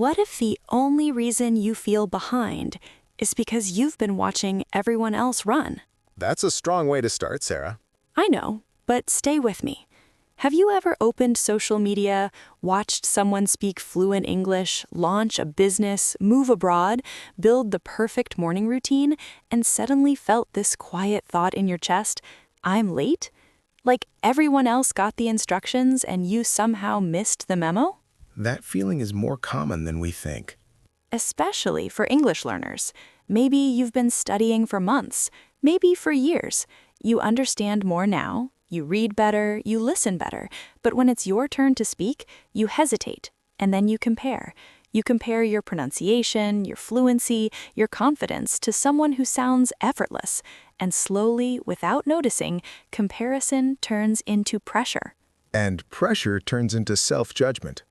What if the only reason you feel behind is because you've been watching everyone else run? That's a strong way to start, Sarah. I know, but stay with me. Have you ever opened social media, watched someone speak fluent English, launch a business, move abroad, build the perfect morning routine, and suddenly felt this quiet thought in your chest, I'm late? Like everyone else got the instructions and you somehow missed the memo? That feeling is more common than we think. Especially for English learners. Maybe you've been studying for months, maybe for years. You understand more now, you read better, you listen better, but when it's your turn to speak, you hesitate, and then you compare. You compare your pronunciation, your fluency, your confidence to someone who sounds effortless, and slowly, without noticing, comparison turns into pressure. And pressure turns into self-judgment.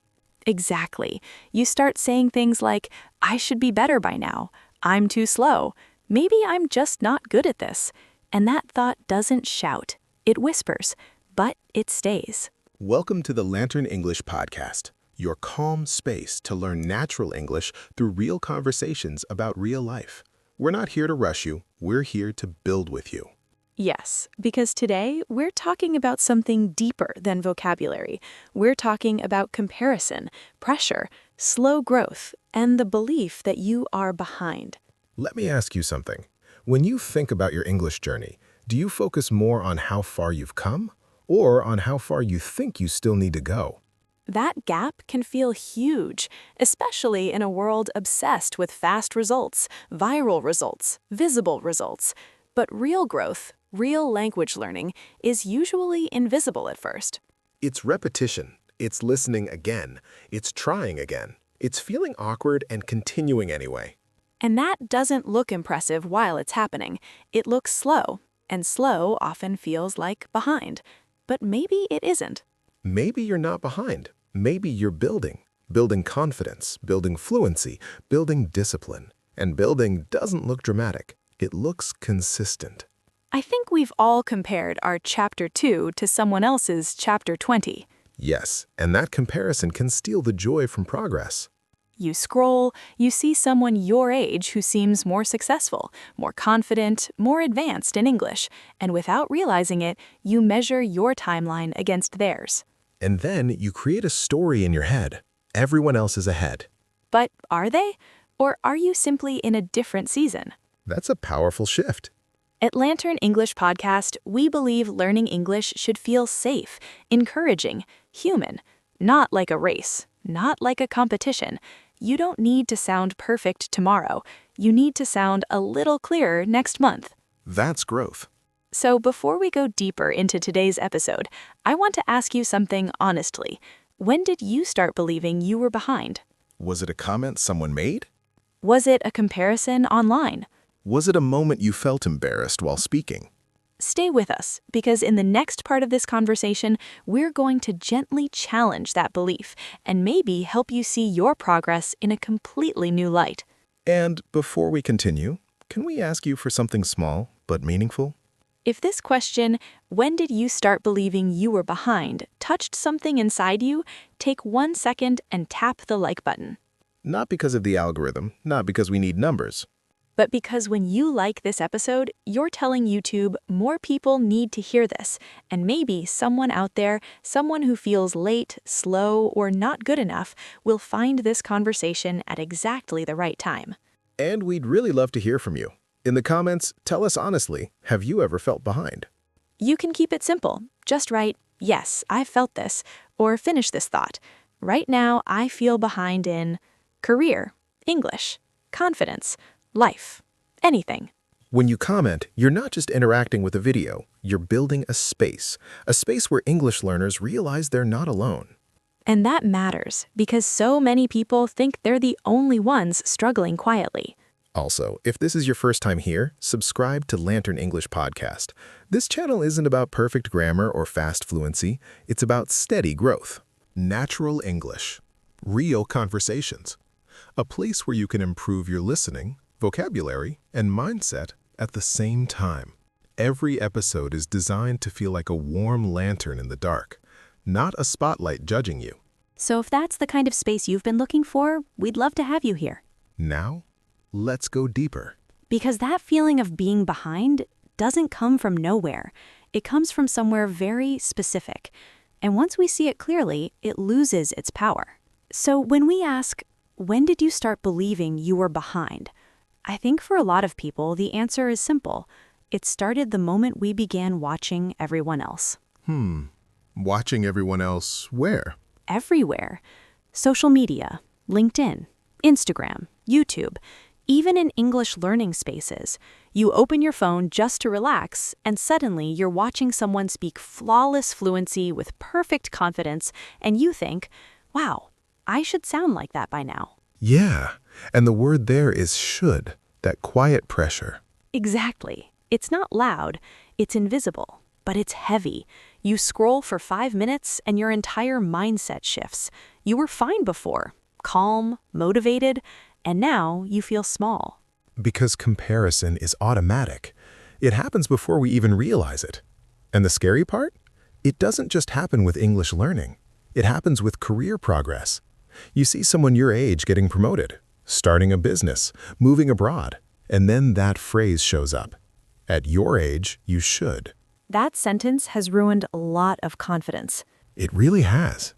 Exactly. You start saying things like, I should be better by now. I'm too slow. Maybe I'm just not good at this. And that thought doesn't shout. It whispers, but it stays. Welcome to the Lantern English Podcast, your calm space to learn natural English through real conversations about real life. We're not here to rush you. We're here to build with you. Yes, because today we're talking about something deeper than vocabulary. We're talking about comparison, pressure, slow growth, and the belief that you are behind. Let me ask you something. When you think about your English journey, do you focus more on how far you've come or on how far you think you still need to go? That gap can feel huge, especially in a world obsessed with fast results, viral results, visible results. But real growth, real language learning, is usually invisible at first. It's repetition. It's listening again. It's trying again. It's feeling awkward and continuing anyway. And that doesn't look impressive while it's happening. It looks slow, and slow often feels like behind. But maybe it isn't. Maybe you're not behind. Maybe you're building confidence, building fluency, building discipline. And building doesn't look dramatic. It looks consistent. I think we've all compared our Chapter 2 to someone else's Chapter 20. Yes, and that comparison can steal the joy from progress. You scroll, you see someone your age who seems more successful, more confident, more advanced in English, and without realizing it, you measure your timeline against theirs. And then you create a story in your head. Everyone else is ahead. But are they? Or are you simply in a different season? That's a powerful shift. At Lantern English Podcast, we believe learning English should feel safe, encouraging, human, not like a race, not like a competition. You don't need to sound perfect tomorrow. You need to sound a little clearer next month. That's growth. So before we go deeper into today's episode, I want to ask you something honestly. When did you start believing you were behind? Was it a comment someone made? Was it a comparison online? Was it a moment you felt embarrassed while speaking? Stay with us, because in the next part of this conversation, we're going to gently challenge that belief and maybe help you see your progress in a completely new light. And before we continue, can we ask you for something small but meaningful? If this question, when did you start believing you were behind, touched something inside you, take 1 second and tap the like button. Not because of the algorithm, not because we need numbers. But because when you like this episode, you're telling YouTube more people need to hear this, and maybe someone out there, someone who feels late, slow, or not good enough, will find this conversation at exactly the right time. And we'd really love to hear from you. In the comments, tell us honestly, have you ever felt behind? You can keep it simple. Just write, yes, I felt this, or finish this thought. Right now, I feel behind in career, English, confidence, life, anything. When you comment, you're not just interacting with a video, you're building a space where English learners realize they're not alone. And that matters, because so many people think they're the only ones struggling quietly. Also, if this is your first time here, subscribe to Lantern English Podcast. This channel isn't about perfect grammar or fast fluency, it's about steady growth. Natural English. Real conversations. A place where you can improve your listening, vocabulary, and mindset at the same time. Every episode is designed to feel like a warm lantern in the dark, not a spotlight judging you. So if that's the kind of space you've been looking for, we'd love to have you here. Now, let's go deeper. Because that feeling of being behind doesn't come from nowhere. It comes from somewhere very specific. And once we see it clearly, it loses its power. So when we ask, when did you start believing you were behind? I think for a lot of people, the answer is simple. It started the moment we began watching everyone else. Watching everyone else where? Everywhere. Social media, LinkedIn, Instagram, YouTube, even in English learning spaces. You open your phone just to relax, and suddenly you're watching someone speak flawless fluency with perfect confidence, and you think, wow, I should sound like that by now. Yeah, and the word there is should, that quiet pressure. Exactly. It's not loud, it's invisible, but it's heavy. You scroll for 5 minutes and your entire mindset shifts. You were fine before, calm, motivated, and now you feel small. Because comparison is automatic. It happens before we even realize it. And the scary part? It doesn't just happen with English learning. It happens with career progress. You see someone your age getting promoted, starting a business, moving abroad, and then that phrase shows up. At your age, you should. That sentence has ruined a lot of confidence. It really has.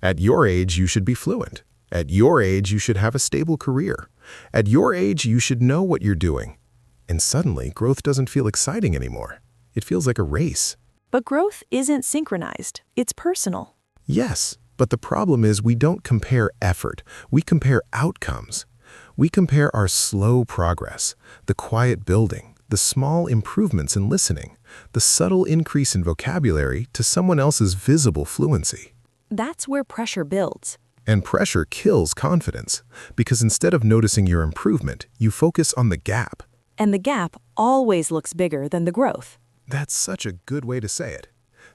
At your age, you should be fluent. At your age, you should have a stable career. At your age, you should know what you're doing. And suddenly, growth doesn't feel exciting anymore. It feels like a race. But growth isn't synchronized. It's personal. Yes, but the problem is we don't compare effort. We compare outcomes. We compare our slow progress, the quiet building, the small improvements in listening, the subtle increase in vocabulary to someone else's visible fluency. That's where pressure builds. And pressure kills confidence, because instead of noticing your improvement, you focus on the gap. And the gap always looks bigger than the growth. That's such a good way to say it.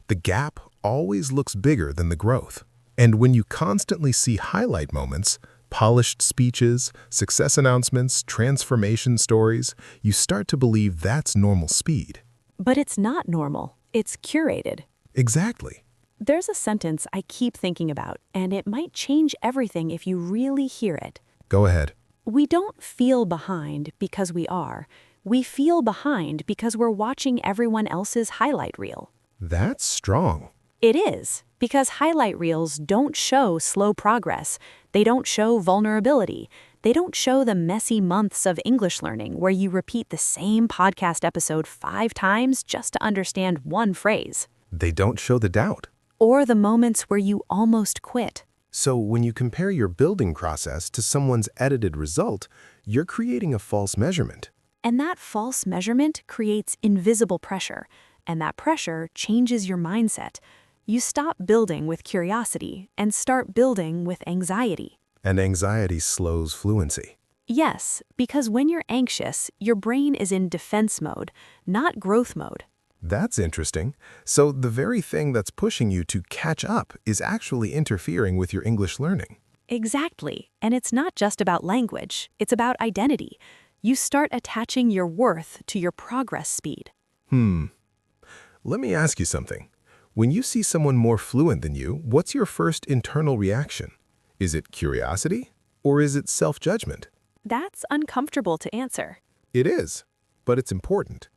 The gap always looks bigger than the growth. And when you constantly see highlight moments, polished speeches, success announcements, transformation stories, you start to believe that's normal speed. But it's not normal. It's curated. Exactly. There's a sentence I keep thinking about, and it might change everything if you really hear it. Go ahead. We don't feel behind because we are. We feel behind because we're watching everyone else's highlight reel. That's strong. It is, because highlight reels don't show slow progress. They don't show vulnerability. They don't show the messy months of English learning where you repeat the same podcast episode 5 times just to understand one phrase. They don't show the doubt. Or the moments where you almost quit. So when you compare your building process to someone's edited result, you're creating a false measurement. And that false measurement creates invisible pressure, and that pressure changes your mindset. You stop building with curiosity and start building with anxiety. And anxiety slows fluency. Yes, because when you're anxious, your brain is in defense mode, not growth mode. That's interesting. So the very thing that's pushing you to catch up is actually interfering with your English learning. Exactly. And it's not just about language, it's about identity. You start attaching your worth to your progress speed. Let me ask you something. When you see someone more fluent than you, what's your first internal reaction? Is it curiosity or is it self-judgment? That's uncomfortable to answer. It is, but it's important.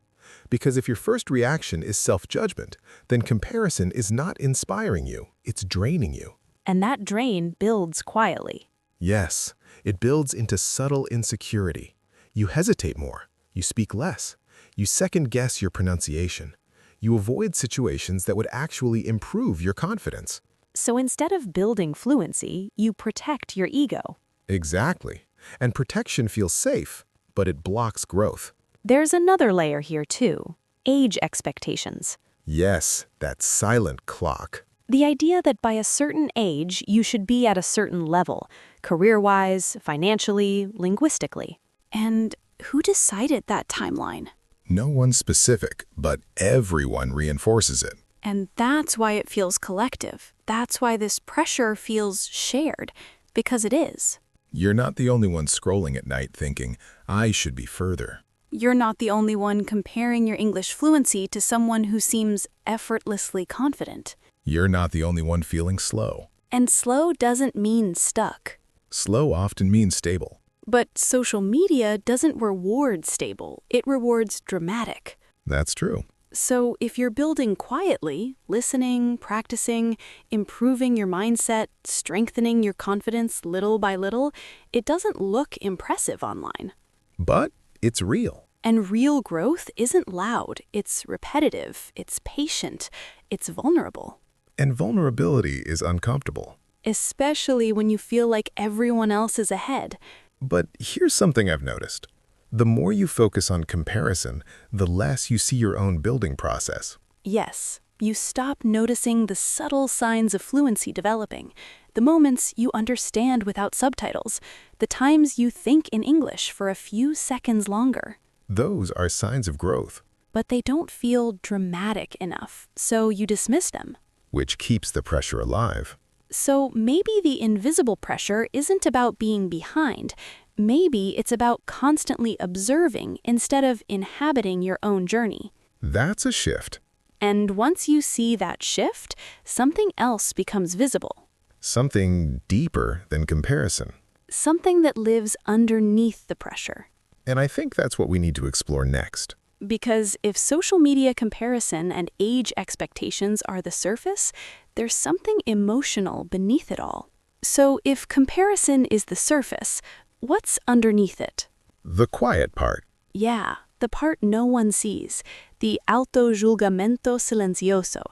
Because if your first reaction is self-judgment, then comparison is not inspiring you, it's draining you. And that drain builds quietly. Yes, it builds into subtle insecurity. You hesitate more, you speak less, you second-guess your pronunciation. You avoid situations that would actually improve your confidence. So instead of building fluency, you protect your ego. Exactly. And protection feels safe, but it blocks growth. There's another layer here too, age expectations. Yes, that silent clock. The idea that by a certain age, you should be at a certain level, career-wise, financially, linguistically. And who decided that timeline? No one specific, but everyone reinforces it. And that's why it feels collective. That's why this pressure feels shared, because it is. You're not the only one scrolling at night thinking, I should be further. You're not the only one comparing your English fluency to someone who seems effortlessly confident. You're not the only one feeling slow. And slow doesn't mean stuck. Slow often means stable. But social media doesn't reward stable, it rewards dramatic. That's true. So if you're building quietly, listening, practicing, improving your mindset, strengthening your confidence little by little, it doesn't look impressive online. But it's real. And real growth isn't loud, it's repetitive, it's patient, it's vulnerable. And vulnerability is uncomfortable. Especially when you feel like everyone else is ahead. But here's something I've noticed. The more you focus on comparison, the less you see your own building process. Yes, you stop noticing the subtle signs of fluency developing, the moments you understand without subtitles, the times you think in English for a few seconds longer. Those are signs of growth, But they don't feel dramatic enough, so you dismiss them. which keeps the pressure alive. So maybe the invisible pressure isn't about being behind. Maybe it's about constantly observing instead of inhabiting your own journey. That's a shift. And once you see that shift, something else becomes visible. Something deeper than comparison. Something that lives underneath the pressure. And I think that's what we need to explore next. Because if social media comparison and age expectations are the surface, there's something emotional beneath it all. So if comparison is the surface, what's underneath it? The quiet part. Yeah, the part no one sees. The alto julgamento silencioso.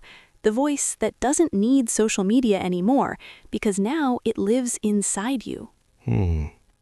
The voice that doesn't need social media anymore because now it lives inside you.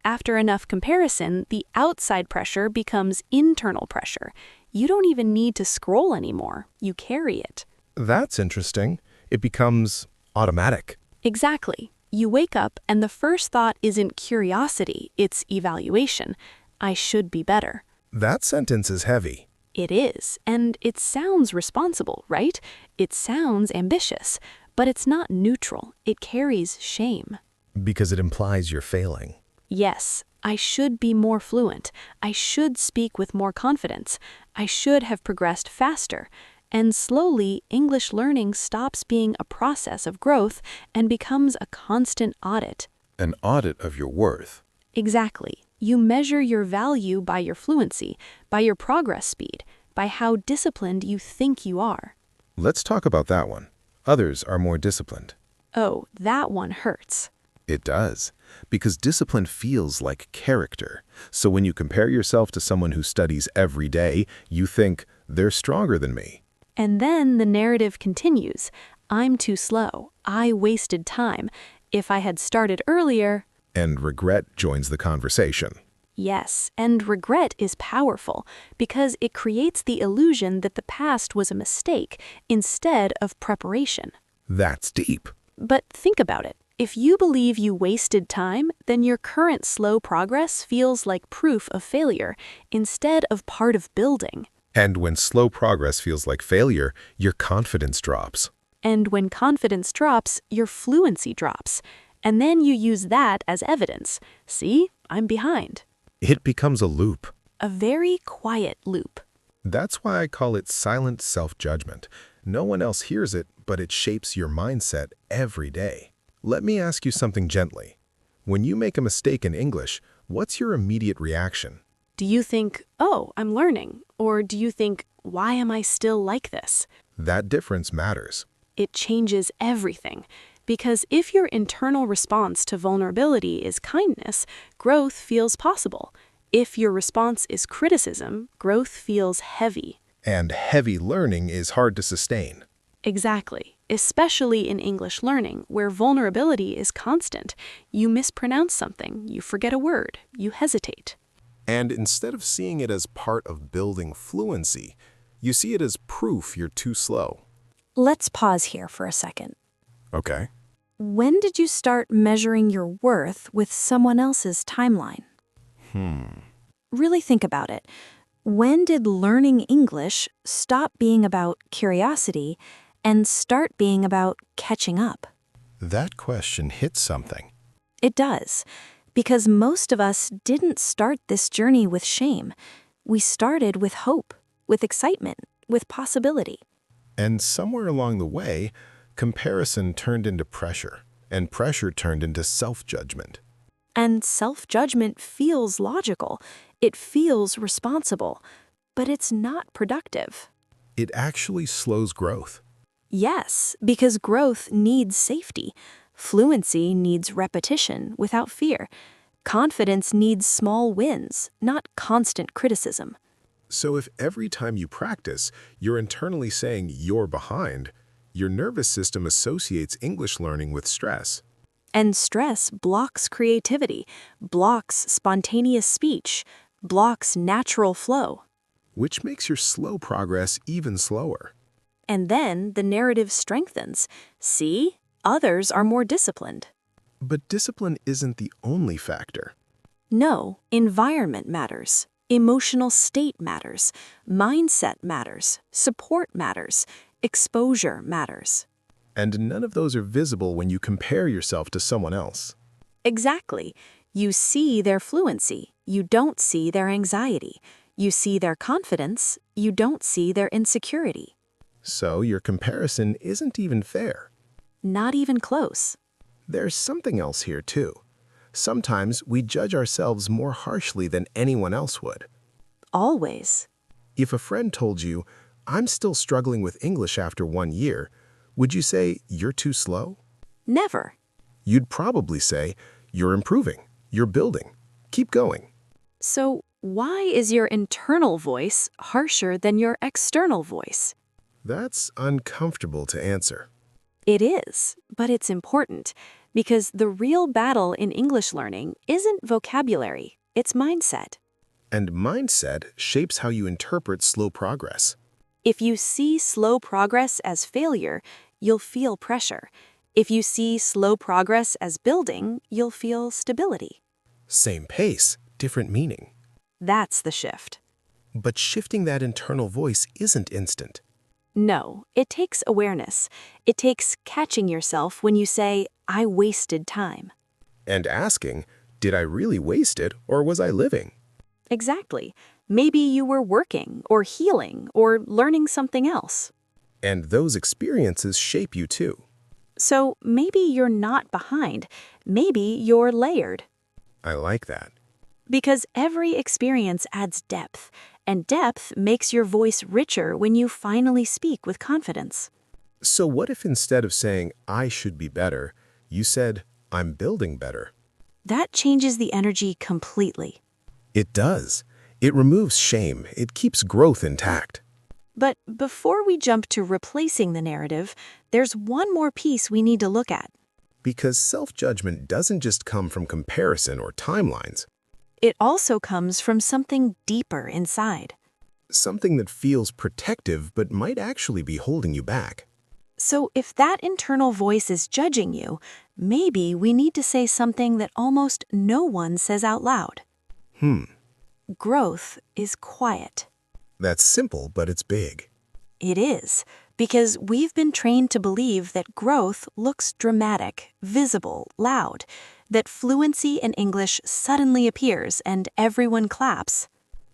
After enough comparison, the outside pressure becomes internal pressure. You don't even need to scroll anymore. You carry it. That's interesting. It becomes automatic. Exactly. You wake up and the first thought isn't curiosity, it's evaluation. I should be better. That sentence is heavy. It is, and it sounds responsible, right? It sounds ambitious, but it's not neutral. It carries shame. Because it implies you're failing. Yes, I should be more fluent. I should speak with more confidence. I should have progressed faster. And slowly, English learning stops being a process of growth and becomes a constant audit. An audit of your worth. Exactly. You measure your value by your fluency, by your progress speed, by how disciplined you think you are. Let's talk about that one. Others are more disciplined. Oh, that one hurts. It does, because discipline feels like character. So when you compare yourself to someone who studies every day, you think, they're stronger than me. And then the narrative continues. I'm too slow. I wasted time. If I had started earlier... And regret joins the conversation. Yes, and regret is powerful because it creates the illusion that the past was a mistake instead of preparation. That's deep. But think about it. If you believe you wasted time, then your current slow progress feels like proof of failure instead of part of building. And when slow progress feels like failure, your confidence drops. And when confidence drops, your fluency drops. And then you use that as evidence. See, I'm behind. It becomes a loop. A very quiet loop. That's why I call it silent self-judgment. No one else hears it, but it shapes your mindset every day. Let me ask you something gently. When you make a mistake in English, what's your immediate reaction? Do you think, oh, I'm learning? Or do you think, why am I still like this? That difference matters. It changes everything. Because if your internal response to vulnerability is kindness, growth feels possible. If your response is criticism, growth feels heavy. And heavy learning is hard to sustain. Exactly. Especially in English learning, where vulnerability is constant. You mispronounce something, you forget a word, you hesitate. And instead of seeing it as part of building fluency, you see it as proof you're too slow. Let's pause here for a second. Okay. When did you start measuring your worth with someone else's timeline? Really think about it. When did learning English stop being about curiosity and start being about catching up? That question hits something. It does, because most of us didn't start this journey with shame. We started with hope, with excitement, with possibility. And somewhere along the way, comparison turned into pressure. And pressure turned into self-judgment. And self-judgment feels logical. It feels responsible. But it's not productive. It actually slows growth. Yes, because growth needs safety. Fluency needs repetition without fear. Confidence needs small wins, not constant criticism. So if every time you practice, you're internally saying you're behind, your nervous system associates English learning with stress. And stress blocks creativity, blocks spontaneous speech, blocks natural flow. Which makes your slow progress even slower. And then the narrative strengthens. See, others are more disciplined. But discipline isn't the only factor. No, environment matters. Emotional state matters. Mindset matters. Support matters. Exposure matters. And none of those are visible when you compare yourself to someone else. Exactly. You see their fluency. You don't see their anxiety. You see their confidence. You don't see their insecurity. So your comparison isn't even fair. Not even close. There's something else here too. Sometimes we judge ourselves more harshly than anyone else would. Always. If a friend told you, "I'm still struggling with English after 1 year," would you say, "You're too slow"? Never. You'd probably say, "You're improving. You're building. Keep going." So why is your internal voice harsher than your external voice? That's uncomfortable to answer. It is, but it's important, because the real battle in English learning isn't vocabulary, it's mindset. And mindset shapes how you interpret slow progress. If you see slow progress as failure, you'll feel pressure. If you see slow progress as building, you'll feel stability. Same pace, different meaning. That's the shift. But shifting that internal voice isn't instant. No, it takes awareness. It takes catching yourself when you say, "I wasted time." And asking, did I really waste it or was I living? Exactly. Maybe you were working or healing or learning something else. And those experiences shape you too. So maybe you're not behind. Maybe you're layered. I like that. Because every experience adds depth, and depth makes your voice richer when you finally speak with confidence. So what if instead of saying, "I should be better," you said, "I'm building better"? That changes the energy completely. It does. It removes shame. It keeps growth intact. But before we jump to replacing the narrative, there's one more piece we need to look at. Because self-judgment doesn't just come from comparison or timelines. It also comes from something deeper inside. Something that feels protective but might actually be holding you back. So if that internal voice is judging you, maybe we need to say something that almost no one says out loud. Growth is quiet. That's simple, but it's big. It is, because we've been trained to believe that growth looks dramatic, visible, loud, that fluency in English suddenly appears and everyone claps.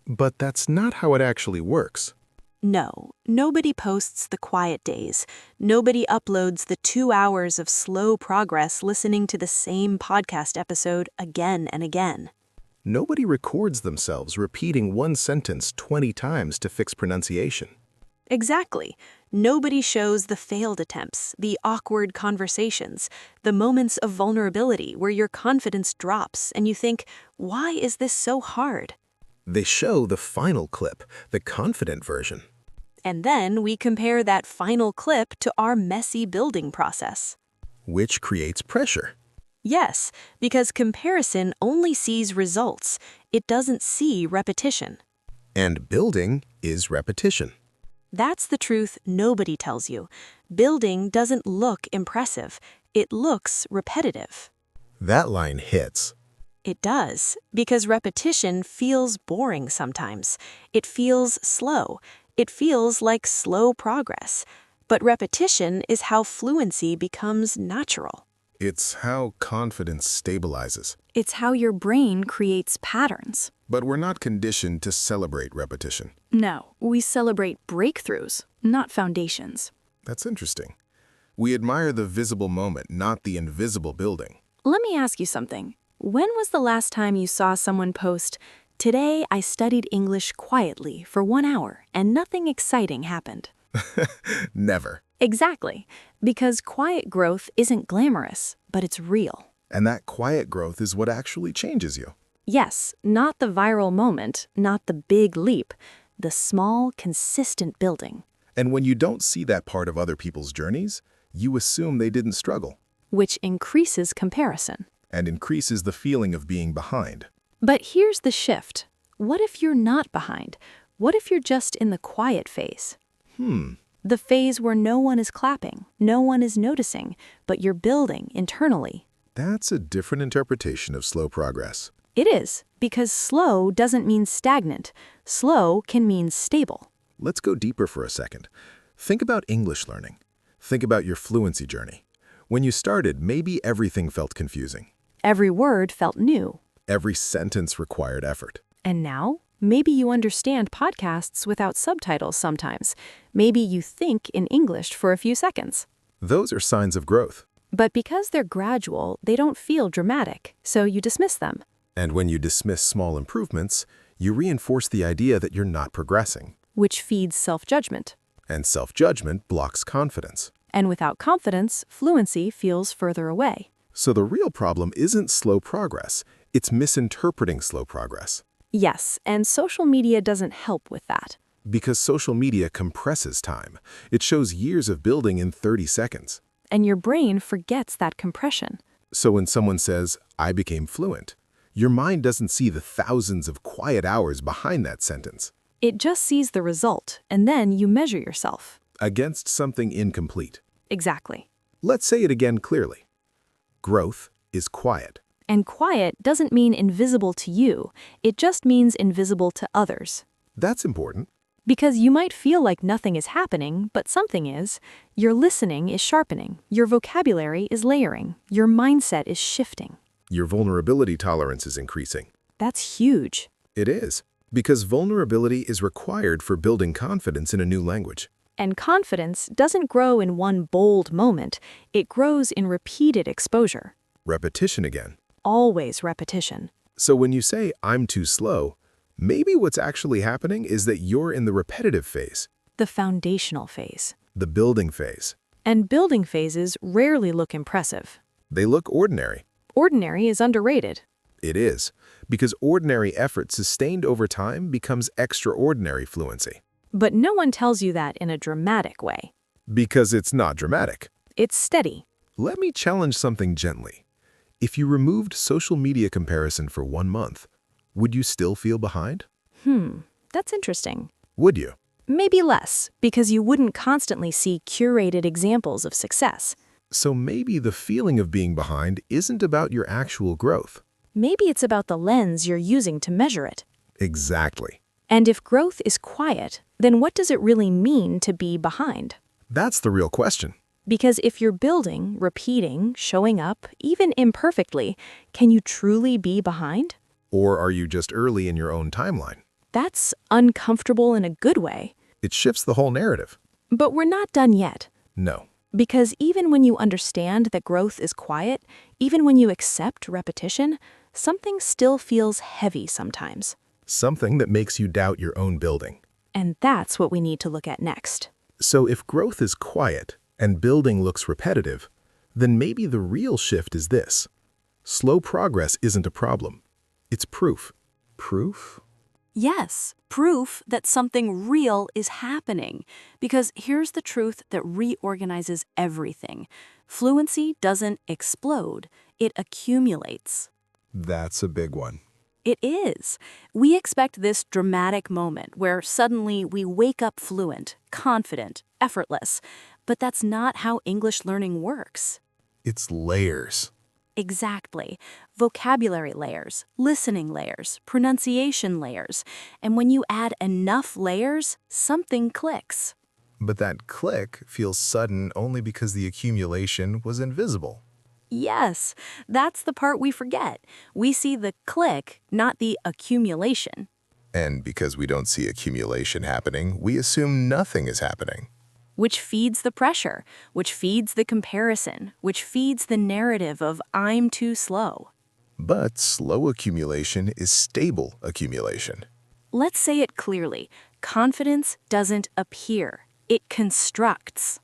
But that's not how it actually works. No, nobody posts the quiet days. Nobody uploads the 2 hours of slow progress listening to the same podcast episode again and again. Nobody records themselves repeating one sentence 20 times to fix pronunciation. Exactly. Nobody shows the failed attempts, the awkward conversations, the moments of vulnerability where your confidence drops and you think, why is this so hard? They show the final clip, the confident version. And then we compare that final clip to our messy building process. Which creates pressure. Yes, because comparison only sees results. It doesn't see repetition. And building is repetition. That's the truth nobody tells you. Building doesn't look impressive. It looks repetitive. That line hits. It does, because repetition feels boring sometimes. It feels slow. It feels like slow progress. But repetition is how fluency becomes natural. It's how confidence stabilizes. It's how your brain creates patterns. But we're not conditioned to celebrate repetition. No, we celebrate breakthroughs, not foundations. That's interesting. We admire the visible moment, not the invisible building. Let me ask you something. When was the last time you saw someone post, "Today I studied English quietly for 1 hour and nothing exciting happened"? Never. Exactly, because quiet growth isn't glamorous, but it's real. And that quiet growth is what actually changes you. Yes, not the viral moment, not the big leap, the small, consistent building, And when you don't see that part of other people's journeys, you assume they didn't struggle, which increases comparison. and increases the feeling of being behind. But here's the shift. What if you're not behind? What if you're just in the quiet phase? The phase where no one is clapping, no one is noticing, but you're building internally. That's a different interpretation of slow progress. It is, because slow doesn't mean stagnant. Slow can mean stable. Let's go deeper for a second. Think about English learning. Think about your fluency journey. When you started, maybe everything felt confusing. Every word felt new. Every sentence required effort. And now, maybe you understand podcasts without subtitles sometimes. Maybe you think in English for a few seconds. Those are signs of growth. But because they're gradual, they don't feel dramatic, so you dismiss them. And when you dismiss small improvements, you reinforce the idea that you're not progressing. Which feeds self-judgment. And self-judgment blocks confidence. And without confidence, fluency feels further away. So the real problem isn't slow progress, it's misinterpreting slow progress. Yes, and social media doesn't help with that. Because social media compresses time. It shows years of building in 30 seconds. And your brain forgets that compression. So when someone says, "I became fluent," your mind doesn't see the thousands of quiet hours behind that sentence. It just sees the result, and then you measure yourself. Against something incomplete. Exactly. Let's say it again clearly. Growth is quiet. And quiet doesn't mean invisible to you. It just means invisible to others. That's important. Because you might feel like nothing is happening, but something is. Your listening is sharpening. Your vocabulary is layering. Your mindset is shifting. Your vulnerability tolerance is increasing. That's huge. It is, because vulnerability is required for building confidence in a new language. And confidence doesn't grow in one bold moment. It grows in repeated exposure. Repetition again. Always repetition. So when you say, "I'm too slow," maybe what's actually happening is that you're in the repetitive phase, The foundational phase. the building phase. And building phases rarely look impressive. They look ordinary. Ordinary is underrated. It is, because ordinary effort sustained over time becomes extraordinary fluency. But no one tells you that in a dramatic way. Because it's not dramatic. It's steady. Let me challenge something gently. If you removed social media comparison for 1 month, would you still feel behind? That's interesting. Would you? Maybe less, because you wouldn't constantly see curated examples of success. So maybe the feeling of being behind isn't about your actual growth. Maybe it's about the lens you're using to measure it. Exactly. And if growth is quiet, then what does it really mean to be behind? That's the real question. Because if you're building, repeating, showing up, even imperfectly, can you truly be behind? Or are you just early in your own timeline? That's uncomfortable in a good way. It shifts the whole narrative. But we're not done yet. No. Because even when you understand that growth is quiet, even when you accept repetition, something still feels heavy sometimes. Something that makes you doubt your own building. And that's what we need to look at next. So if growth is quiet and building looks repetitive, then maybe the real shift is this. Slow progress isn't a problem. It's proof. Proof? Yes, proof that something real is happening. Because here's the truth that reorganizes everything. Fluency doesn't explode, it accumulates. That's a big one. It is. We expect this dramatic moment where suddenly we wake up fluent, confident, effortless. But that's not how English learning works. It's layers. Exactly. Vocabulary layers, listening layers, pronunciation layers. And when you add enough layers, something clicks. But that click feels sudden only because the accumulation was invisible. Yes, that's the part we forget. We see the click, not the accumulation. And because we don't see accumulation happening, we assume nothing is happening. which feeds the pressure, which feeds the comparison, which feeds the narrative of I'm too slow. But slow accumulation is stable accumulation. Let's say it clearly. Confidence doesn't appear. It constructs.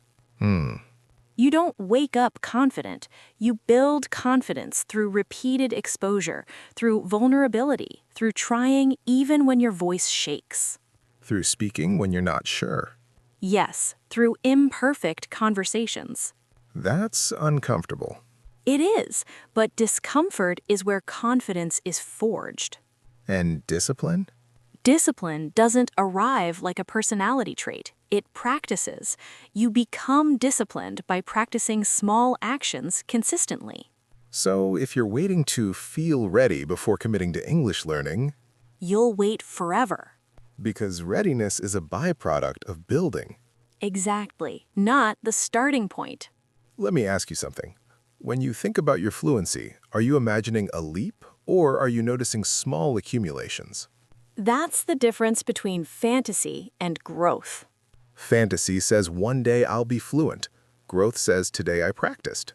You don't wake up confident. You build confidence through repeated exposure, through vulnerability, through trying even when your voice shakes. Through speaking when you're not sure. Yes, through imperfect conversations. That's uncomfortable. It is, but discomfort is where confidence is forged. And discipline? Discipline doesn't arrive like a personality trait. It practices. You become disciplined by practicing small actions consistently. So if you're waiting to feel ready before committing to English learning, You'll wait forever. because readiness is a byproduct of building. Exactly, not the starting point. Let me ask you something. When you think about your fluency, are you imagining a leap or are you noticing small accumulations? That's the difference between fantasy and growth. Fantasy says one day I'll be fluent. Growth says today I practiced.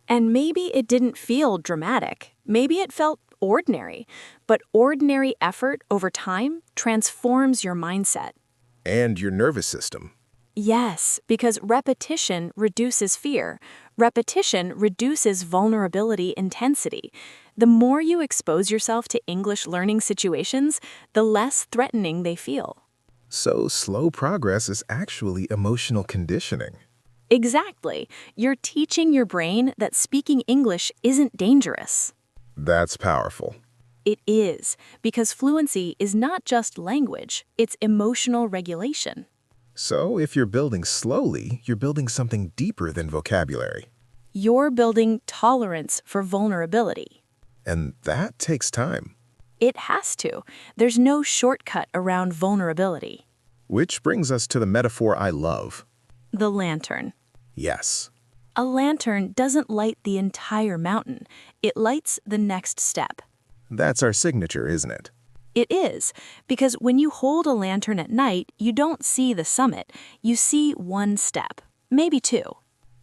And maybe it didn't feel dramatic. Maybe it felt ordinary. But ordinary effort over time transforms your mindset. And your nervous system. Yes, because repetition reduces fear. Repetition reduces vulnerability intensity. The more you expose yourself to English learning situations, the less threatening they feel. So slow progress is actually emotional conditioning. Exactly. You're teaching your brain that speaking English isn't dangerous. That's powerful. It is, because fluency is not just language, it's emotional regulation. So if you're building slowly, you're building something deeper than vocabulary. You're building tolerance for vulnerability. And that takes time. It has to. There's no shortcut around vulnerability. Which brings us to the metaphor I love. The lantern. Yes. A lantern doesn't light the entire mountain. It lights the next step. That's our signature, isn't it? It is, because when you hold a lantern at night, you don't see the summit. You see one step, maybe two.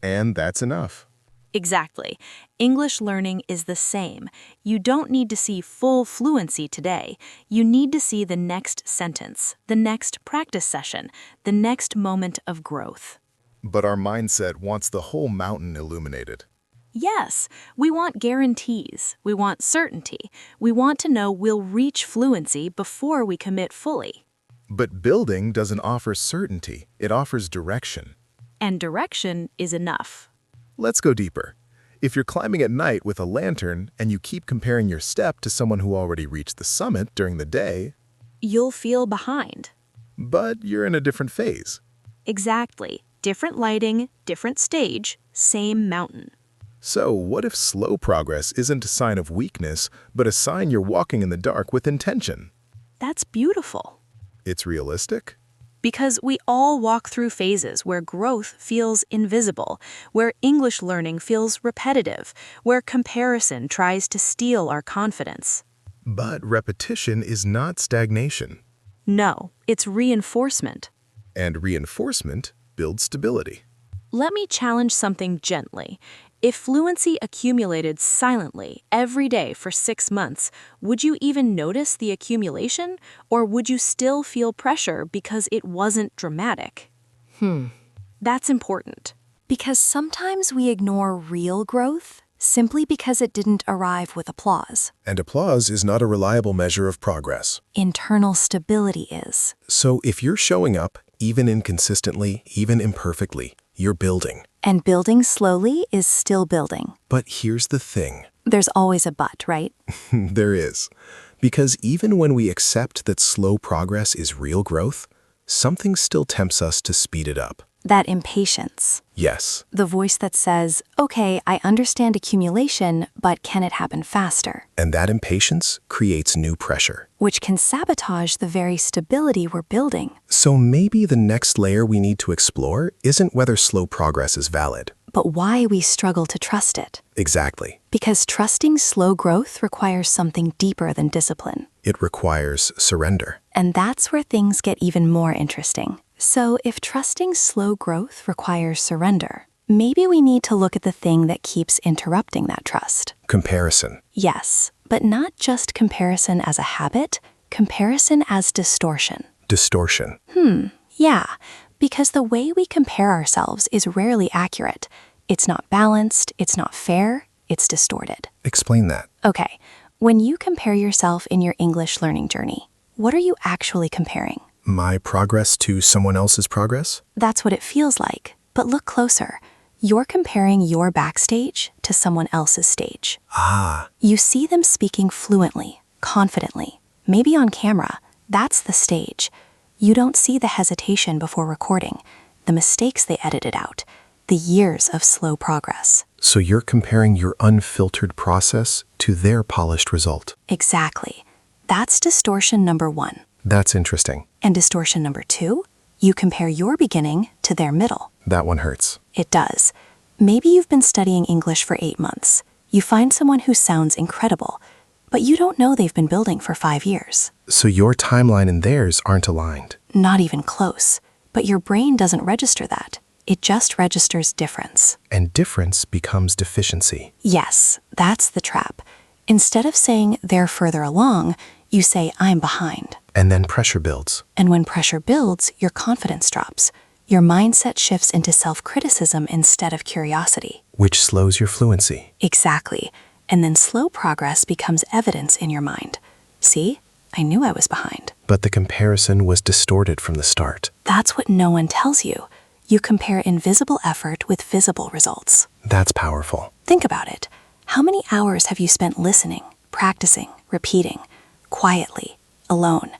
And that's enough. Exactly. English learning is the same. You don't need to see full fluency today. You need to see the next sentence, the next practice session, the next moment of growth. But our mindset wants the whole mountain illuminated. Yes, we want guarantees. We want certainty. We want to know we'll reach fluency before we commit fully. But building doesn't offer certainty, it offers direction. And direction is enough. Let's go deeper. If you're climbing at night with a lantern and you keep comparing your step to someone who already reached the summit during the day, You'll feel behind. but you're in a different phase. Exactly. Different lighting, different stage, same mountain. So what if slow progress isn't a sign of weakness, but a sign you're walking in the dark with intention? That's beautiful. It's realistic? Because we all walk through phases where growth feels invisible, where English learning feels repetitive, where comparison tries to steal our confidence. But repetition is not stagnation, No, it's reinforcement. and reinforcement builds stability. Let me challenge something gently. If fluency accumulated silently every day for 6 months, would you even notice the accumulation, or would you still feel pressure because it wasn't dramatic? That's important. Because sometimes we ignore real growth simply because it didn't arrive with applause. And applause is not a reliable measure of progress. Internal stability is. So if you're showing up, even inconsistently, even imperfectly, you're building. And building slowly is still building. But here's the thing. There's always a but, right? There is. Because even when we accept that slow progress is real growth, something still tempts us to speed it up. That impatience. Yes. The voice that says, okay, I understand accumulation, but can it happen faster? And that impatience creates new pressure. Which can sabotage the very stability we're building. So maybe the next layer we need to explore isn't whether slow progress is valid. But why we struggle to trust it. Exactly. Because trusting slow growth requires something deeper than discipline. It requires surrender. And that's where things get even more interesting. So if trusting slow growth requires surrender, maybe we need to look at the thing that keeps interrupting that trust. Comparison. Yes, but not just comparison as a habit, comparison as distortion. Distortion. Yeah, because the way we compare ourselves is rarely accurate. It's not balanced, it's not fair, it's distorted. Explain that. Okay, when you compare yourself in your English learning journey, what are you actually comparing? My progress to someone else's progress? That's what it feels like. But look closer. You're comparing your backstage to someone else's stage. Ah, You see them speaking fluently, confidently, maybe on camera. That's the stage. You don't see the hesitation before recording, the mistakes they edited out, the years of slow progress. so you're comparing your unfiltered process to their polished result. Exactly. That's distortion number 1. That's interesting. And distortion number 2? You compare your beginning to their middle. That one hurts. It does. Maybe you've been studying English for 8 months. You find someone who sounds incredible, but you don't know they've been building for 5 years. So your timeline and theirs aren't aligned. Not even close. But your brain doesn't register that. It just registers difference. And difference becomes deficiency. Yes, that's the trap. Instead of saying they're further along, you say I'm behind. And then pressure builds. And when pressure builds, your confidence drops. Your mindset shifts into self-criticism instead of curiosity. Which slows your fluency. Exactly. And then slow progress becomes evidence in your mind. See? I knew I was behind. But the comparison was distorted from the start. That's what no one tells you. You compare invisible effort with visible results. That's powerful. Think about it. How many hours have you spent listening, practicing, repeating, quietly, alone?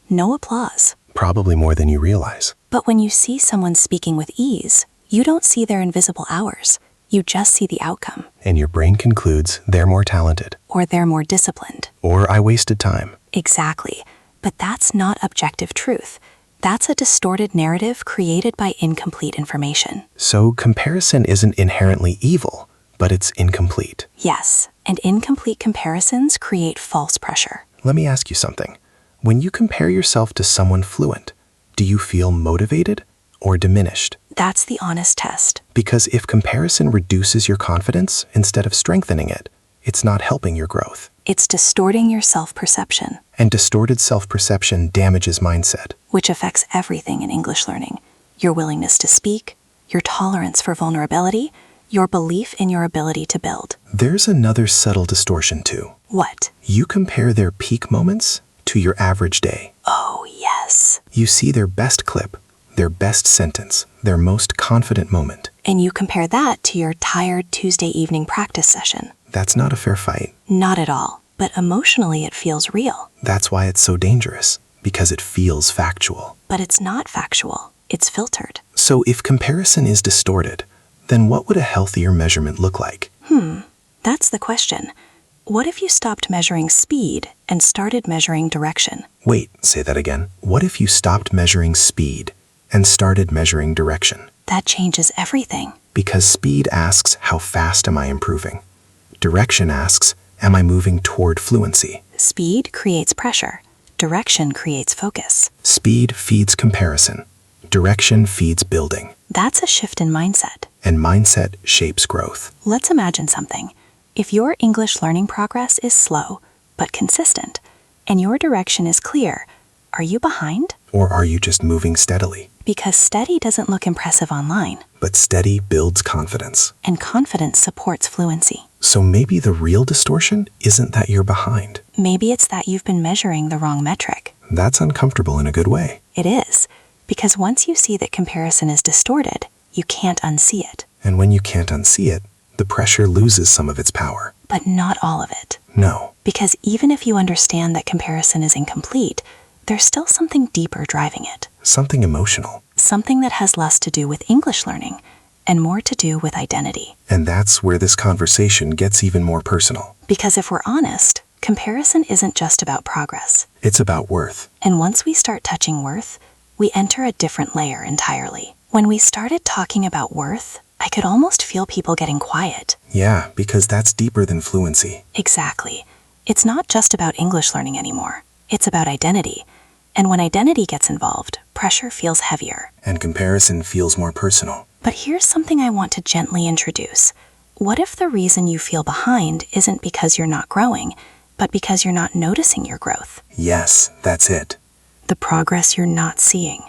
No applause. Probably more than you realize. But when you see someone speaking with ease, you don't see their invisible hours. You just see the outcome. And your brain concludes they're more talented. Or they're more disciplined. Or I wasted time. Exactly. But that's not objective truth. That's a distorted narrative created by incomplete information. So comparison isn't inherently evil, but it's incomplete. Yes, and incomplete comparisons create false pressure. Let me ask you something. When you compare yourself to someone fluent, do you feel motivated or diminished? That's the honest test. Because if comparison reduces your confidence instead of strengthening it, it's not helping your growth. It's distorting your self-perception, And distorted self-perception damages mindset. which affects everything in English learning. Your willingness to speak, your tolerance for vulnerability, your belief in your ability to build. There's another subtle distortion too. What? You compare their peak moments to your average day. Oh, yes. You see their best clip, their best sentence, their most confident moment. And you compare that to your tired Tuesday evening practice session. That's not a fair fight. Not at all, but emotionally it feels real. That's why it's so dangerous, because it feels factual. But it's not factual. It's filtered. So if comparison is distorted, then what would a healthier measurement look like? That's the question. What if you stopped measuring speed and started measuring direction? Wait, say that again. What if you stopped measuring speed and started measuring direction? That changes everything. Because speed asks, how fast am I improving? Direction asks, am I moving toward fluency? Speed creates pressure. Direction creates focus. Speed feeds comparison. Direction feeds building. That's a shift in mindset. And mindset shapes growth. Let's imagine something. If your English learning progress is slow, but consistent, and your direction is clear, are you behind? Or are you just moving steadily? Because steady doesn't look impressive online, But steady builds confidence. and confidence supports fluency. So maybe the real distortion isn't that you're behind. Maybe it's that you've been measuring the wrong metric. That's uncomfortable in a good way. It is, because once you see that comparison is distorted, you can't unsee it. And when you can't unsee it, the pressure loses some of its power. But not all of it. No, Because even if you understand that comparison is incomplete, there's still something deeper driving it. something emotional. Something that has less to do with English learning and more to do with identity. And that's where this conversation gets even more personal. Because if we're honest, comparison isn't just about progress. It's about worth. And once we start touching worth, we enter a different layer entirely. When we started talking about worth, I could almost feel people getting quiet. Yeah, because that's deeper than fluency. Exactly. It's not just about English learning anymore. It's about identity. And when identity gets involved, pressure feels heavier. And comparison feels more personal. But here's something I want to gently introduce. What if the reason you feel behind isn't because you're not growing, but because you're not noticing your growth? Yes, that's it. The progress you're not seeing.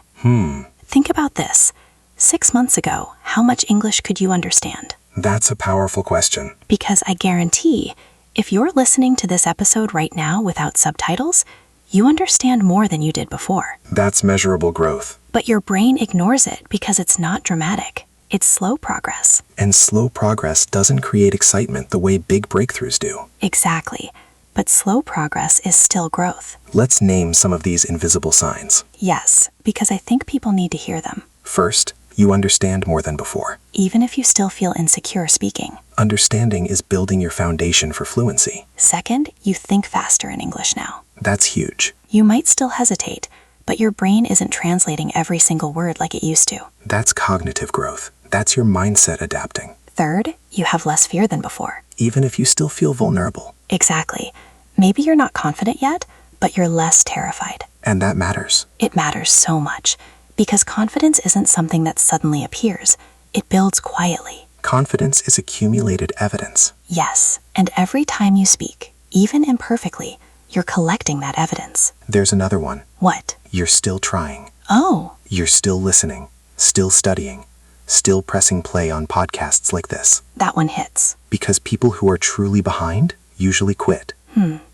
Think about this. 6 months ago, how much English could you understand? That's a powerful question. Because I guarantee, if you're listening to this episode right now without subtitles, you understand more than you did before. That's measurable growth. But your brain ignores it because it's not dramatic. It's slow progress. And slow progress doesn't create excitement the way big breakthroughs do. Exactly. But slow progress is still growth. Let's name some of these invisible signs. Yes, because I think people need to hear them. First, you understand more than before. Even if you still feel insecure speaking. Understanding is building your foundation for fluency. Second, you think faster in English now. That's huge. You might still hesitate, but your brain isn't translating every single word like it used to. That's cognitive growth. That's your mindset adapting. Third, you have less fear than before. Even if you still feel vulnerable. Exactly. Maybe you're not confident yet, but you're less terrified. And that matters. It matters so much, because confidence isn't something that suddenly appears. It builds quietly. Confidence is accumulated evidence. Yes, and every time you speak, even imperfectly, you're collecting that evidence. There's another one. What? You're still trying. Oh, You're still listening, still studying, still pressing play on podcasts like this. that one hits. Because people who are truly behind usually quit.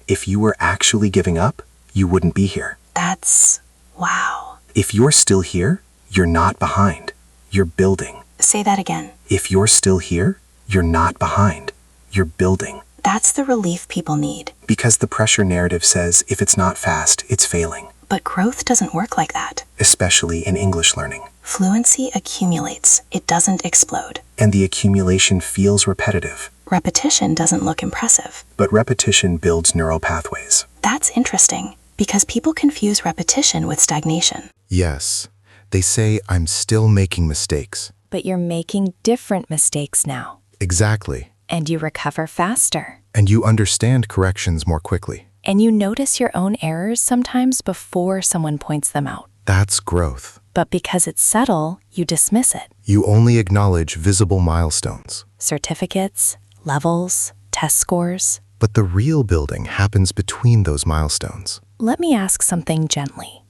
If you were actually giving up, you wouldn't be here. That's... wow. If you're still here, you're not behind. You're building. Say that again. If you're still here, you're not behind. You're building. That's the relief people need. Because the pressure narrative says if it's not fast, it's failing. But growth doesn't work like that. Especially in English learning. Fluency accumulates. It doesn't explode. And the accumulation feels repetitive. Repetition doesn't look impressive. But repetition builds neural pathways. That's interesting, because people confuse repetition with stagnation. Yes, they say I'm still making mistakes. But you're making different mistakes now, Exactly. and you recover faster. And you understand corrections more quickly. And you notice your own errors sometimes before someone points them out. That's growth. But because it's subtle, you dismiss it. You only acknowledge visible milestones. Certificates, levels, test scores. But the real building happens between those milestones. Let me ask something gently.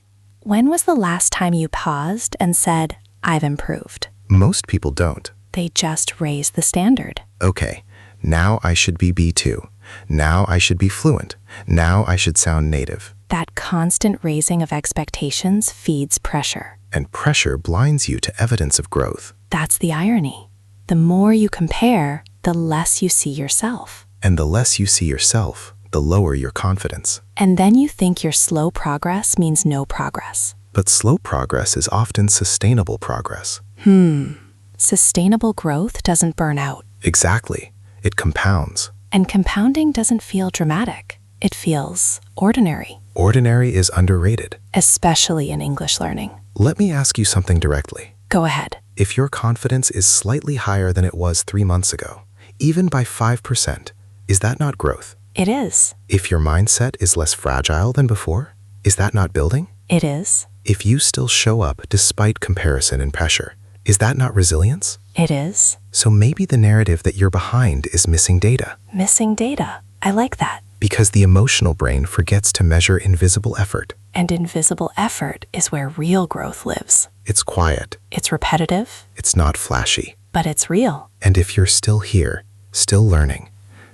When was the last time you paused and said, I've improved? Most people don't. They just raised the standard. Okay, now I should be B2. Now I should be fluent. Now I should sound native. That constant raising of expectations feeds pressure. And pressure blinds you to evidence of growth. That's the irony. The more you compare, the less you see yourself. And the less you see yourself, the lower your confidence. And then you think your slow progress means no progress. But slow progress is often sustainable progress. Sustainable growth doesn't burn out. Exactly. It compounds. And compounding doesn't feel dramatic. It feels ordinary, Ordinary is underrated. especially in English learning. Let me ask you something directly. Go ahead. If your confidence is slightly higher than it was 3 months ago, even by 5%, is that not growth? It is. If your mindset is less fragile than before, is that not building? It is. If you still show up despite comparison and pressure, is that not resilience? It is. So maybe the narrative that you're behind is missing data, Missing data. I like that. because the emotional brain forgets to measure invisible effort. And invisible effort is where real growth lives. It's quiet, It's repetitive, it's not flashy. but it's real. And if you're still here, still learning,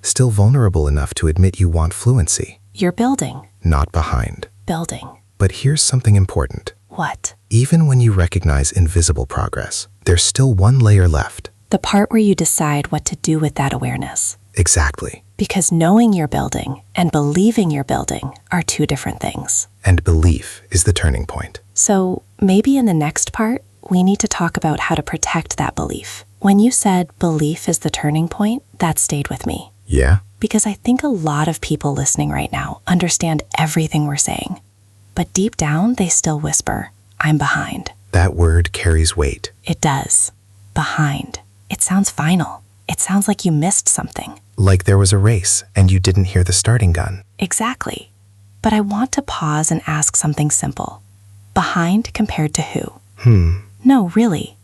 still vulnerable enough to admit you want fluency, You're building. not behind. Building. But here's something important. What? Even when you recognize invisible progress, there's still one layer left. The part where you decide what to do with that awareness. Exactly. Because knowing you're building and believing you're building are two different things. And belief is the turning point. So maybe in the next part, we need to talk about how to protect that belief. When you said belief is the turning point, that stayed with me. Yeah? Because I think a lot of people listening right now understand everything we're saying. But deep down, they still whisper, I'm behind. That word carries weight. It does. Behind. It sounds final. It sounds like you missed something. Like there was a race and you didn't hear the starting gun. Exactly. but I want to pause and ask something simple. Behind compared to who? No, really.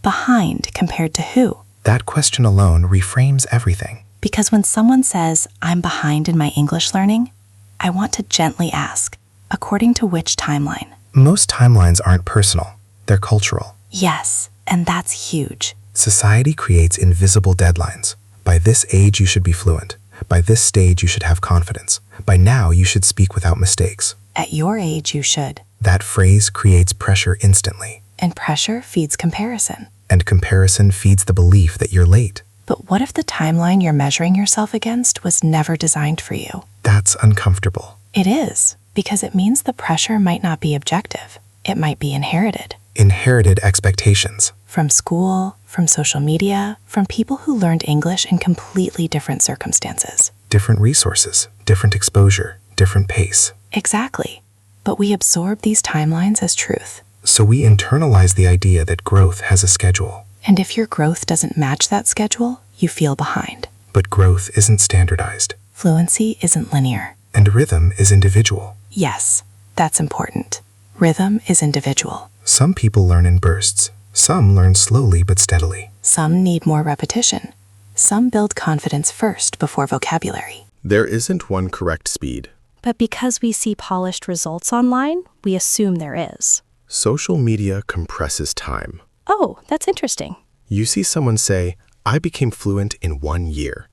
Behind compared to who? That question alone reframes everything. Because when someone says, I'm behind in my English learning, I want to gently ask, according to which timeline? Most timelines aren't personal. They're cultural. Yes, and that's huge. Society creates invisible deadlines. By this age, you should be fluent. By this stage, you should have confidence. By now, you should speak without mistakes. At your age, you should. That phrase creates pressure instantly. And pressure feeds comparison. And comparison feeds the belief that you're late. But what if the timeline you're measuring yourself against was never designed for you? That's uncomfortable. It is, because it means the pressure might not be objective. It might be inherited. Inherited expectations. From school, from social media, from people who learned English in completely different circumstances. Different resources, different exposure, different pace. Exactly. But we absorb these timelines as truth. So we internalize the idea that growth has a schedule. And if your growth doesn't match that schedule, you feel behind. But growth isn't standardized. Fluency isn't linear. And rhythm is individual. Yes, that's important. Rhythm is individual. Some people learn in bursts. Some learn slowly but steadily. Some need more repetition. Some build confidence first before vocabulary. There isn't one correct speed. But because we see polished results online, we assume there is. Social media compresses time. Oh, that's interesting. You see someone say, I became fluent in 1 year.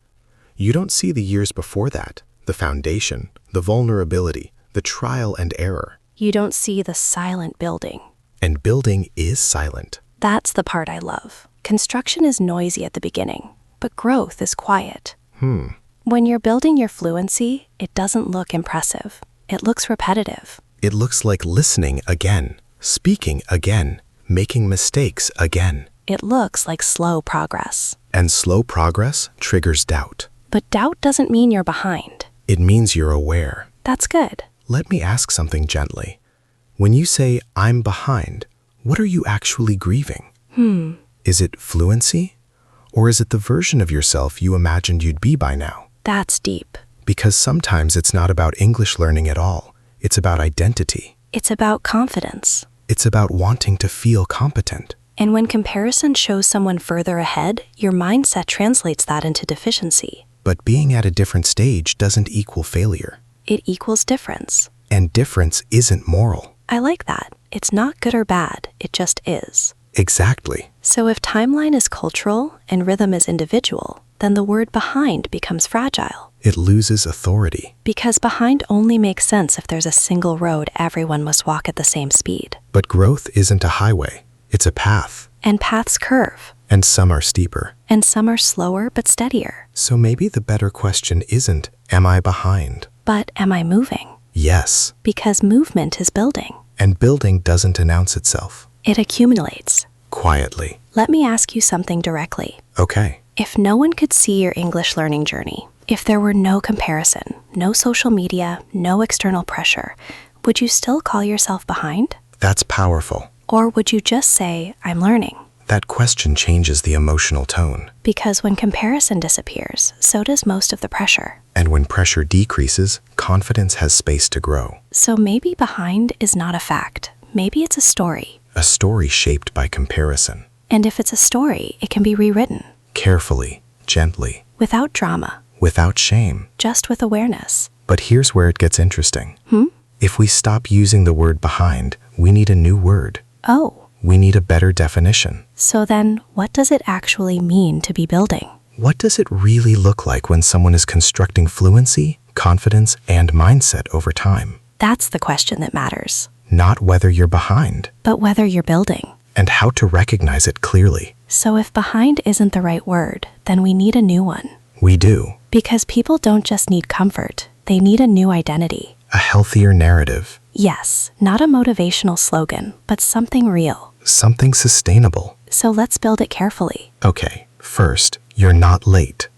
You don't see the years before that, the foundation, the vulnerability, the trial and error. You don't see the silent building. And building is silent. That's the part I love. Construction is noisy at the beginning, but growth is quiet. When you're building your fluency, it doesn't look impressive. It looks repetitive. It looks like listening again, speaking again, making mistakes again. It looks like slow progress. And slow progress triggers doubt. But doubt doesn't mean you're behind. It means you're aware. That's good. Let me ask something gently. When you say, I'm behind, what are you actually grieving? Is it fluency? Or is it the version of yourself you imagined you'd be by now? That's deep. Because sometimes it's not about English learning at all. It's about identity. It's about confidence. It's about wanting to feel competent. And when comparison shows someone further ahead, your mindset translates that into deficiency. But being at a different stage doesn't equal failure. It equals difference. And difference isn't moral. I like that. It's not good or bad, it just is. Exactly. So if timeline is cultural and rhythm is individual, then the word behind becomes fragile. It loses authority. Because behind only makes sense if there's a single road everyone must walk at the same speed. But growth isn't a highway. It's a path. And paths curve. And some are steeper. And some are slower but steadier. So maybe the better question isn't, am I behind? But am I moving? Yes. Because movement is building. And building doesn't announce itself. It accumulates. Quietly. Let me ask you something directly. Okay. If no one could see your English learning journey, if there were no comparison, no social media, no external pressure, would you still call yourself behind? That's powerful. Or would you just say, I'm learning? That question changes the emotional tone. Because when comparison disappears, so does most of the pressure. And when pressure decreases, confidence has space to grow. So maybe behind is not a fact. Maybe it's a story. A story shaped by comparison. And if it's a story, it can be rewritten. Carefully, gently. Without drama. Without shame. Just with awareness. But here's where it gets interesting. If we stop using the word behind, we need a new word. Oh. We need a better definition. So then, what does it actually mean to be building? What does it really look like when someone is constructing fluency, confidence, and mindset over time? That's the question that matters. Not whether you're behind, but whether you're building. And how to recognize it clearly. So if behind isn't the right word, then we need a new one. We do. Because people don't just need comfort, they need a new identity. A healthier narrative. Yes, not a motivational slogan, but something real. Something sustainable. So let's build it carefully. Okay, first, you're not late.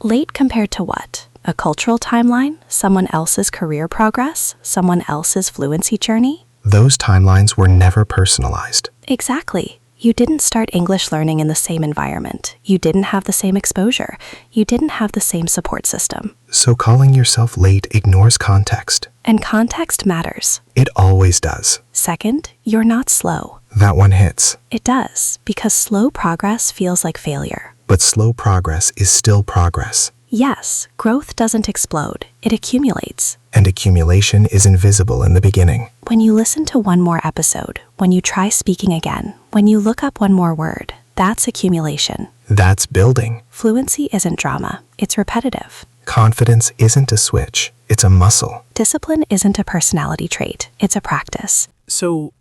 Late compared to what? A cultural timeline? Someone else's career progress? Someone else's fluency journey? Those timelines were never personalized. Exactly. You didn't start English learning in the same environment. You didn't have the same exposure. You didn't have the same support system. So calling yourself late ignores context. And context matters. It always does. Second, you're not slow. That one hits. It does, because slow progress feels like failure. But slow progress is still progress. Yes, growth doesn't explode, it accumulates. And accumulation is invisible in the beginning. When you listen to one more episode, when you try speaking again, when you look up one more word, that's accumulation. That's building. Fluency isn't drama, it's repetitive. Confidence isn't a switch, it's a muscle. Discipline isn't a personality trait, it's a practice. So,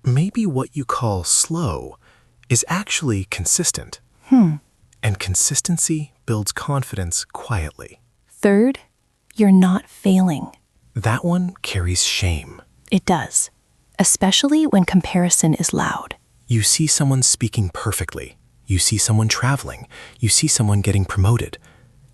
maybe what you call slow is actually consistent. And consistency builds confidence quietly. Third, you're not failing. That one carries shame. It does, especially when comparison is loud. You see someone speaking perfectly. You see someone traveling. You see someone getting promoted.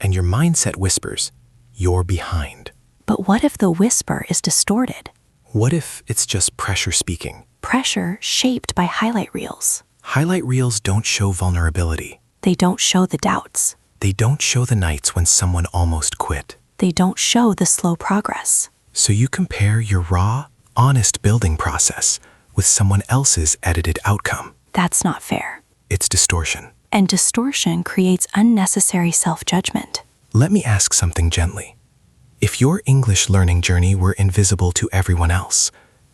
And your mindset whispers, you're behind. But what if the whisper is distorted? What if it's just pressure speaking? Pressure shaped by highlight reels. Highlight reels don't show vulnerability. They don't show the doubts. They don't show the nights when someone almost quit. They don't show the slow progress. So you compare your raw, honest building process with someone else's edited outcome. That's not fair. It's distortion. And distortion creates unnecessary self-judgment. Let me ask something gently. If your English learning journey were invisible to everyone else,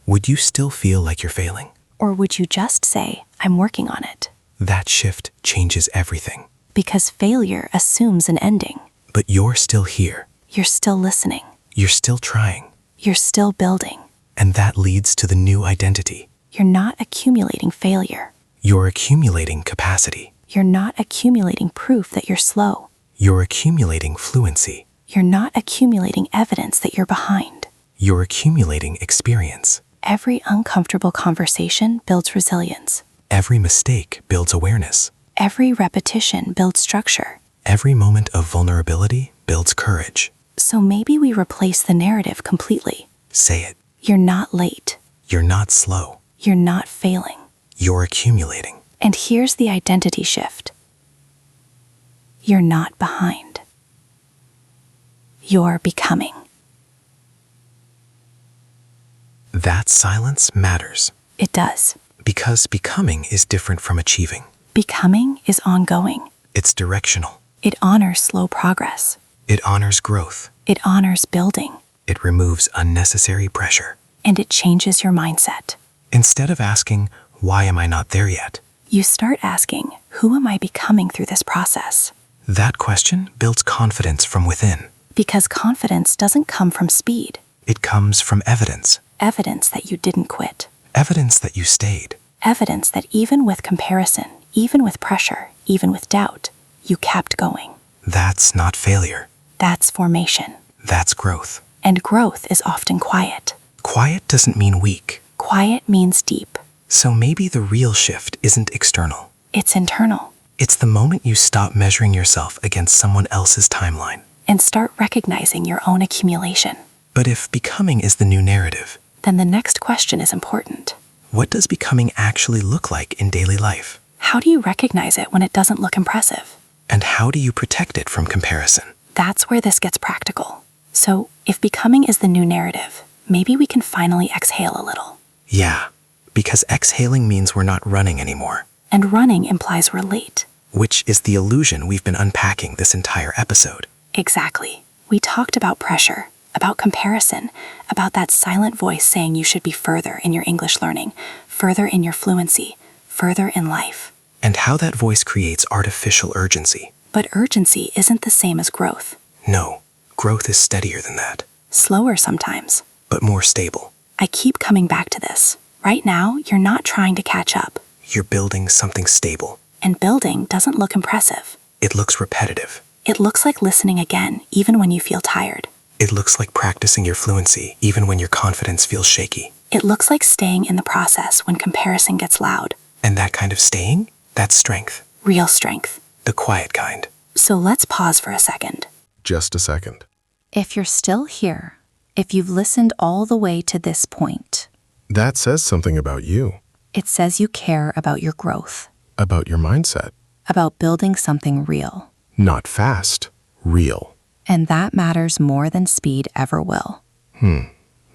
would you still feel like you're failing? Or would you just say, I'm working on it? That shift changes everything. Because failure assumes an ending. But you're still here. You're still listening. You're still trying. You're still building. And that leads to the new identity. You're not accumulating failure. You're accumulating capacity. You're not accumulating proof that you're slow. You're accumulating fluency. You're not accumulating evidence that you're behind. You're accumulating experience. Every uncomfortable conversation builds resilience. Every mistake builds awareness. Every repetition builds structure. Every moment of vulnerability builds courage. So maybe we replace the narrative completely. Say it. You're not late. You're not slow. You're not failing. You're accumulating. And here's the identity shift. You're not behind. You're becoming. That silence matters. It does. Because becoming is different from achieving. Becoming is ongoing. It's directional. It honors slow progress. It honors growth. It honors building. It removes unnecessary pressure. And it changes your mindset. Instead of asking, why am I not there yet? You start asking, who am I becoming through this process? That question builds confidence from within. Because confidence doesn't come from speed. It comes from evidence. Evidence that you didn't quit. Evidence that you stayed. Evidence that even with comparison, even with pressure, even with doubt, you kept going. That's not failure. That's formation. That's growth. And growth is often quiet. Quiet doesn't mean weak. Quiet means deep. So maybe the real shift isn't external. It's internal. It's the moment you stop measuring yourself against someone else's timeline. And start recognizing your own accumulation. But if becoming is the new narrative, then the next question is important. what does becoming actually look like in daily life? How do you recognize it when it doesn't look impressive? And how do you protect it from comparison? That's where this gets practical. So, if becoming is the new narrative, maybe we can finally exhale a little. Yeah, because exhaling means we're not running anymore. And running implies we're late. Which is the illusion we've been unpacking this entire episode. Exactly. We talked about pressure, about comparison, about that silent voice saying you should be further in your English learning, further in your fluency, further in life. And how that voice creates artificial urgency. But urgency isn't the same as growth. No, growth is steadier than that, Slower sometimes. but more stable. I keep coming back to this. Right now, you're not trying to catch up. You're building something stable. And building doesn't look impressive. It looks repetitive. It looks like listening again, even when you feel tired. It looks like practicing your fluency even when your confidence feels shaky. It looks like staying in the process when comparison gets loud. And that kind of staying, that's strength. Real strength. The quiet kind. So let's pause for a second. Just a second. If you're still here, if you've listened all the way to this point, That says something about you, it says you care about your growth, about your mindset. about building something real. Not fast, real. And that matters more than speed ever will.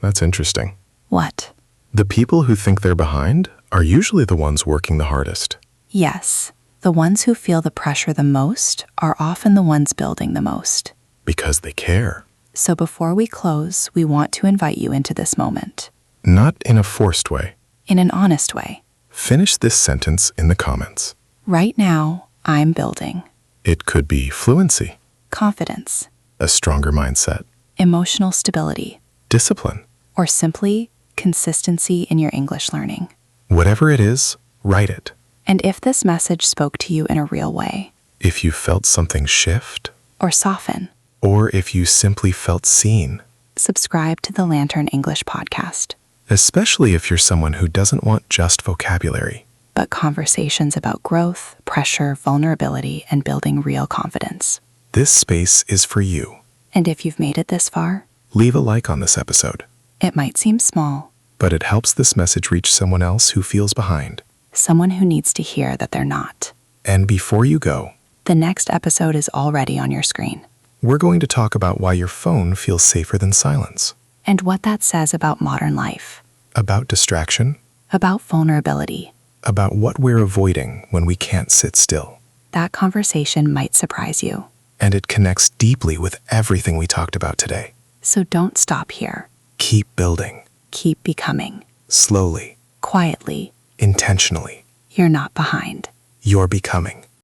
That's interesting. What? The people who think they're behind are usually the ones working the hardest. Yes, the ones who feel the pressure the most are often the ones building the most. Because they care. So before we close, we want to invite you into this moment. Not in a forced way. In an honest way. Finish this sentence in the comments. Right now, I'm building. It could be fluency, Confidence. a stronger mindset, Emotional stability. discipline. Or simply, consistency in your English learning. Whatever it is, write it. And if this message spoke to you in a real way, If you felt something shift, or soften, or if you simply felt seen, subscribe to the Lantern English podcast. especially if you're someone who doesn't want just vocabulary. But conversations about growth, pressure, vulnerability, and building real confidence. This space is for you. And if you've made it this far, Leave a like on this episode, it might seem small, but it helps this message reach someone else who feels behind. someone who needs to hear that they're not. And before you go, The next episode is already on your screen. we're going to talk about why your phone feels safer than silence, And what that says about modern life, about distraction, about vulnerability. about what we're avoiding when we can't sit still. That conversation might surprise you. And it connects deeply with everything we talked about today. So don't stop here. Keep building, Keep becoming. slowly, Quietly. intentionally. You're not behind. You're becoming.